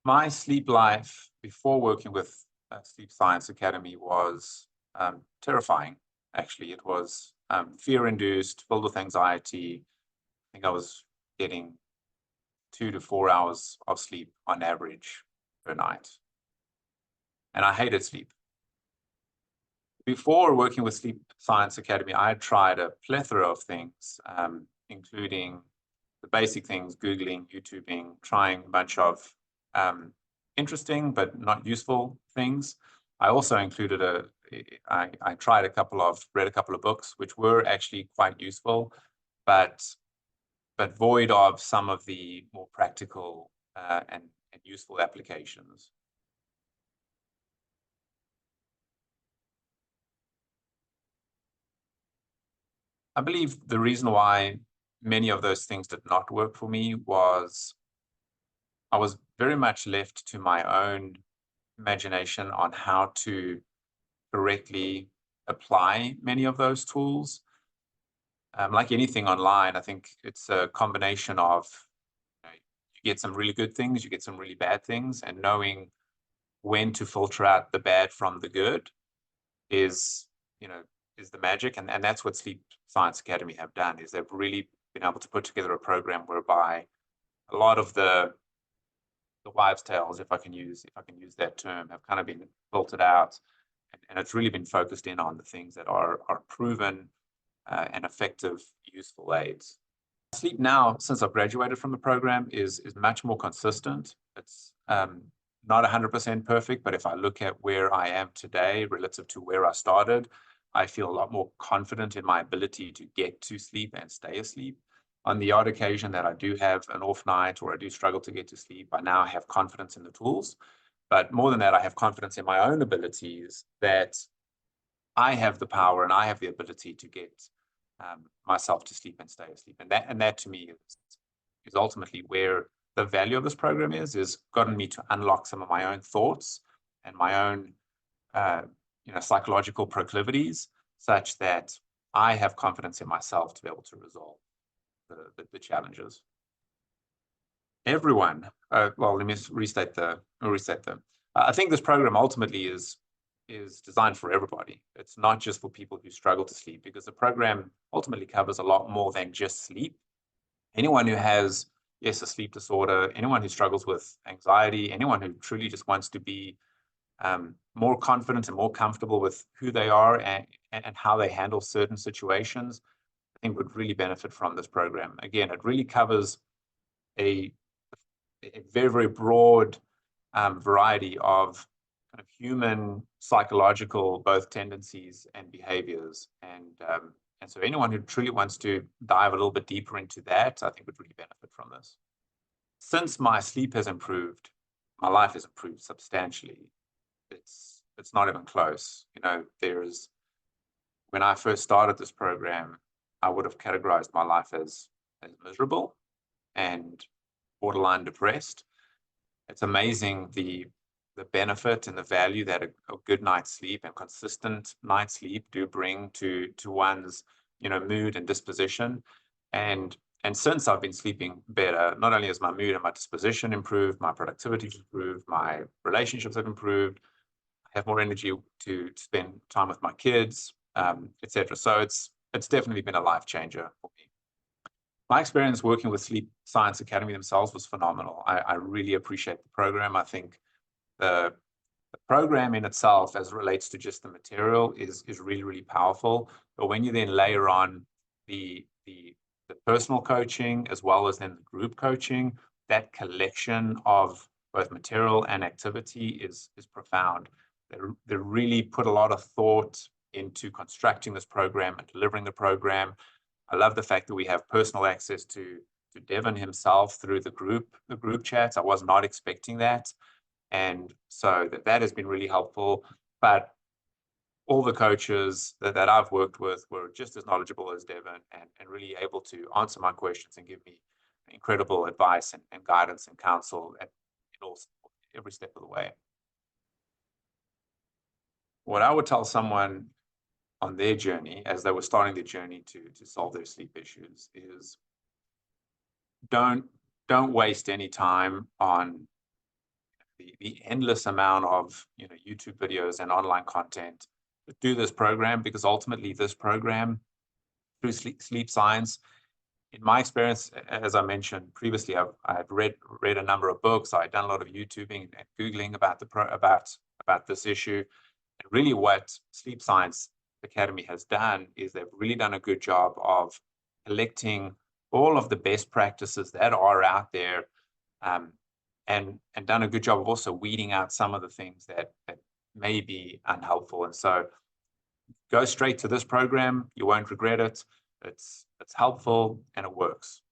My sleep life before working with Sleep Science Academy was terrifying. Actually, it was fear-induced, filled with anxiety. I think I was getting 2 to 4 hours of sleep on average per night, and I hated sleep. Before working with Sleep Science Academy, I had tried a plethora of things, including the basic things, Googling, YouTubing, trying a bunch of interesting but not useful things. I also included I tried read a couple of books, which were actually quite useful, but void of some of the more practical and useful applications. I believe the reason why many of those things did not work for me was I was very much left to my own imagination on how to correctly apply many of those tools. Like anything online, I think it's a combination of you get some really good things, you get some really bad things, and knowing when to filter out the bad from the good is, you know, is the magic. And that's what Sleep Science Academy have done, is they've really been able to put together a program whereby a lot of the wives' tales, if I can use that term, have kind of been filtered out, and it's really been focused in on the things that are proven and effective, useful aids. Sleep now, since I've graduated from the program, is much more consistent. It's not 100% perfect, but if I look at where I am today relative to where I started, I feel a lot more confident in my ability to get to sleep and stay asleep. On the odd occasion that I do have an off night or I do struggle to get to sleep, I now have confidence in the tools. But more than that, I have confidence in my own abilities, that I have the power and I have the ability to get myself to sleep and stay asleep. And that to me is ultimately where the value of this program is gotten me to unlock some of my own thoughts and my own psychological proclivities, such that I have confidence in myself to be able to resolve the challenges. Everyone, well, let me restate them. I think this program ultimately is designed for everybody. It's not just for people who struggle to sleep, because the program ultimately covers a lot more than just sleep. Anyone who has, yes, a sleep disorder, anyone who struggles with anxiety, anyone who truly just wants to be more confident and more comfortable with who they are and how they handle certain situations, I think would really benefit from this program. Again, it really covers a very, very broad variety of kind of human psychological both tendencies and behaviors, and so anyone who truly wants to dive a little bit deeper into that, I think would really benefit from this. Since my sleep has improved, my life has improved substantially. It's not even close. When I first started this program, I would have categorized my life as miserable and borderline depressed. It's amazing the benefit and the value that a good night's sleep and consistent night's sleep do bring to one's mood and disposition. And since I've been sleeping better, not only has my mood and my disposition improved, my productivity has improved, my relationships have improved, I have more energy to spend time with my kids, etc. So it's definitely been a life changer for me. My experience working with Sleep Science Academy themselves was phenomenal. I really appreciate the program. I think the program in itself, as it relates to just the material, is really, really powerful. But when you then layer on the personal coaching as well as then the group coaching, that collection of both material and activity is profound. They really put a lot of thought into constructing this program and delivering the program. I love the fact that we have personal access to Devin himself through the group chats. I was not expecting that. And so that has been really helpful. But all the coaches that I've worked with were just as knowledgeable as Devin, and really able to answer my questions and give me incredible advice and guidance and counsel at every step of the way. What I would tell someone on their journey, as they were starting their journey to solve their sleep issues, is don't waste any time on the endless amount of YouTube videos and online content to do this program, because ultimately this program through sleep science, in my experience, as I mentioned previously, I've read a number of books. I've done a lot of YouTubing and Googling about about this issue. And really what Sleep Science Academy has done is they've really done a good job of collecting all of the best practices that are out there, um, and done a good job of also weeding out some of the things that may be unhelpful. And so go straight to this program. You won't regret it. It's helpful and it works.